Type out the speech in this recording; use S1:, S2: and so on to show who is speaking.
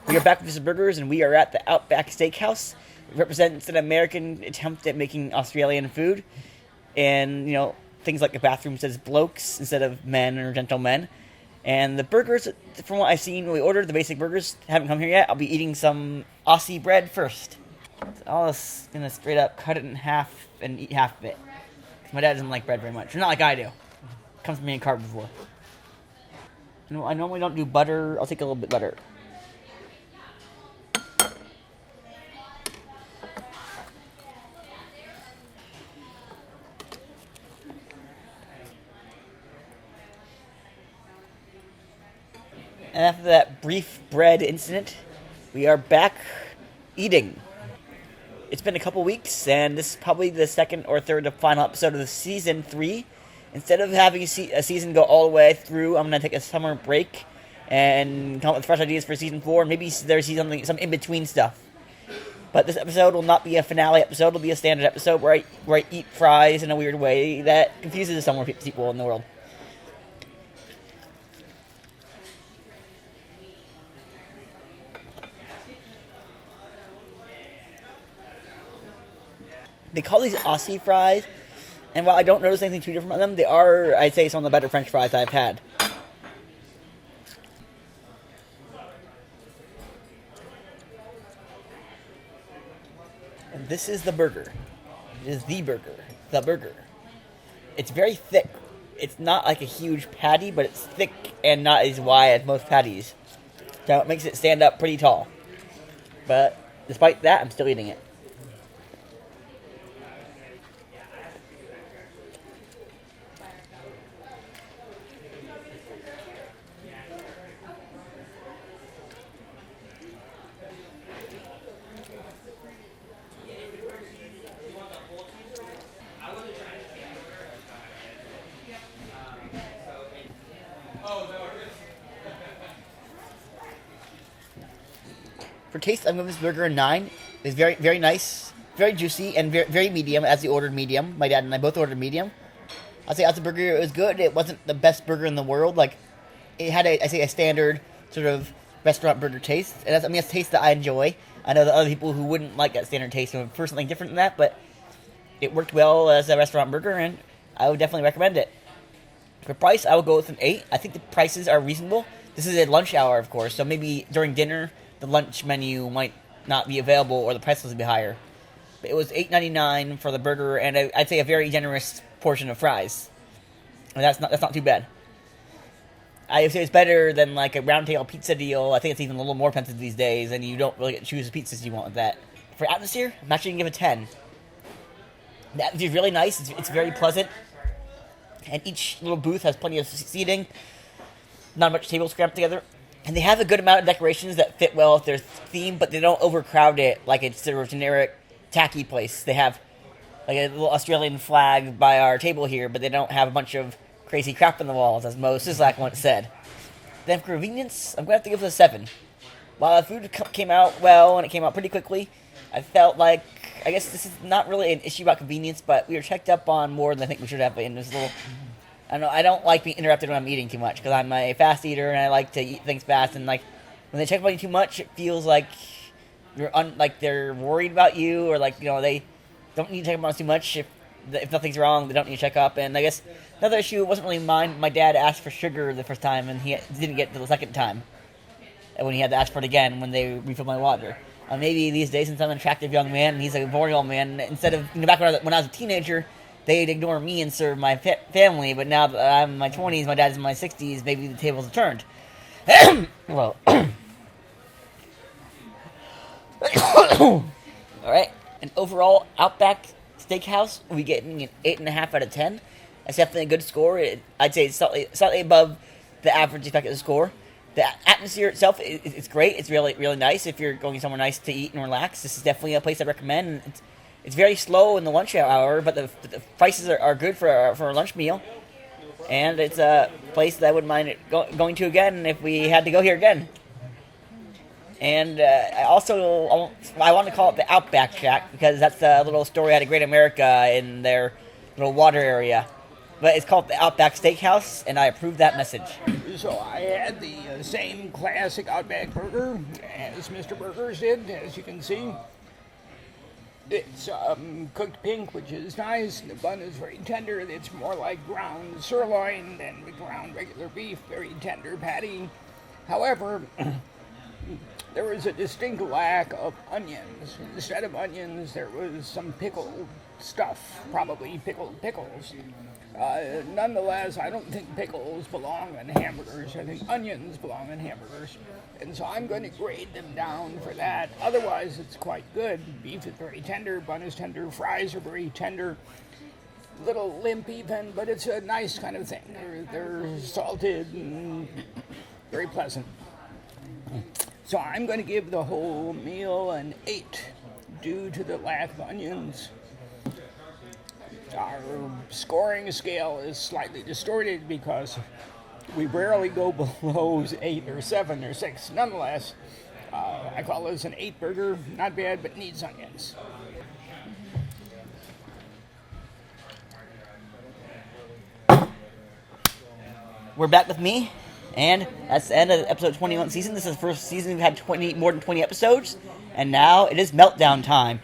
S1: We are back with Mr. Burgers, and we are at the Outback Steakhouse. It represents an American attempt at making Australian food, and things like the bathroom says blokes instead of men or gentlemen. And the burgers, from what I've seen, when we ordered the basic burgers, haven't come here yet. I'll be eating some Aussie bread first. I'm just gonna straight up cut it in half and eat half of it. 'Cause my dad doesn't like bread very much, or not like I do. It comes from being a carnivore. I normally don't do butter. I'll take a little bit butter. And after that brief bread incident, we are back eating. It's been a couple weeks, and this is probably the second or third to final episode of the season 3. Instead of having a season go all the way through, I'm going to take a summer break and come up with fresh ideas for season 4. Maybe there's some in-between stuff. But this episode will not be a finale episode. It'll be a standard episode where I eat fries in a weird way that confuses some more people in the world. They call these Aussie fries, and while I don't notice anything too different about them, they are, I'd say, some of the better French fries I've had. And this is the burger. It is the burger. The burger. It's very thick. It's not like a huge patty, but it's thick and not as wide as most patties. So it makes it stand up pretty tall. But despite that, I'm still eating it. For taste, I'm giving this burger a 9. It's very, very nice, very juicy, and very, very medium, as he ordered medium. My dad and I both ordered medium. I'd say as a burger, it was good. It wasn't the best burger in the world. Like, it had, a standard sort of restaurant burger taste. And that's a taste that I enjoy. I know that other people who wouldn't like that standard taste would prefer something different than that, but it worked well as a restaurant burger, and I would definitely recommend it. For price, I would go with an 8. I think the prices are reasonable. This is a lunch hour, of course, so maybe during dinner, the lunch menu might not be available or the price will be higher. But it was $8.99 for the burger, and I'd say a very generous portion of fries. And that's not too bad. I would say it's better than like a round table pizza deal. I think it's even a little more expensive these days, and you don't really get to choose the pizzas you want with that. For atmosphere, I'm actually going to give it a 10. The atmosphere is really nice. It's very pleasant. And each little booth has plenty of seating. Not much tables cramped together. And they have a good amount of decorations that fit well with their theme, but they don't overcrowd it like it's sort of generic, tacky place. They have like a little Australian flag by our table here, but they don't have a bunch of crazy crap on the walls, as Mo Sislak once said. Then for convenience, I'm going to have to give it a 7. While the food came out well, and it came out pretty quickly, I felt like, I guess this is not really an issue about convenience, but we were checked up on more than I think we should have, and there's a little... I don't like being interrupted when I'm eating too much, because I'm a fast eater, and I like to eat things fast, and, like, when they check up on you too much, it feels like like they're worried about you, or, like, they don't need to check up on us too much. If nothing's wrong, they don't need to check up, and I guess another issue wasn't really mine. My dad asked for sugar the first time, and he didn't get it the second time, and when he had to ask for it again when they refilled my water. Maybe these days, since I'm an attractive young man, and he's a boring old man, instead of, back when I was a teenager, they'd ignore me and serve my family, but now that I'm in my 20s, my dad's in my 60s, maybe the tables have turned. Well, alright, and overall, Outback Steakhouse, we getting an 8.5 out of 10. That's definitely a good score. I'd say it's slightly above the average expected score. The atmosphere itself is great. It's really, really nice if you're going somewhere nice to eat and relax. This is definitely a place I recommend. It's very slow in the lunch hour, but the prices are good for a lunch meal. And it's a place that I wouldn't mind going to again if we had to go here again. And I want to call it the Outback Shack, because that's the little story out of Great America in their little water area. but it's called the Outback Steakhouse, and I approve that message.
S2: So I had the same classic Outback burger as Mr. Burgers did, as you can see. It's cooked pink, which is nice. The bun is very tender. It's more like ground sirloin than ground regular beef. Very tender patty. However, there was a distinct lack of onions. Instead of onions, there was some pickled stuff, probably pickled pickles. Nonetheless, I don't think pickles belong in hamburgers. I think onions belong in hamburgers. And so I'm going to grade them down for that. Otherwise, it's quite good. Beef is very tender, bun is tender, fries are very tender. Little limp even, but it's a nice kind of thing. They're salted and very pleasant. So I'm going to give the whole meal an 8 due to the lack of onions. Our scoring scale is slightly distorted because we rarely go below 8 or 7 or 6. Nonetheless, I call this an 8 burger. Not bad, but needs onions.
S1: We're back with me, and that's the end of episode 21 season. This is the first season we've had more than 20 episodes, and now it is meltdown time.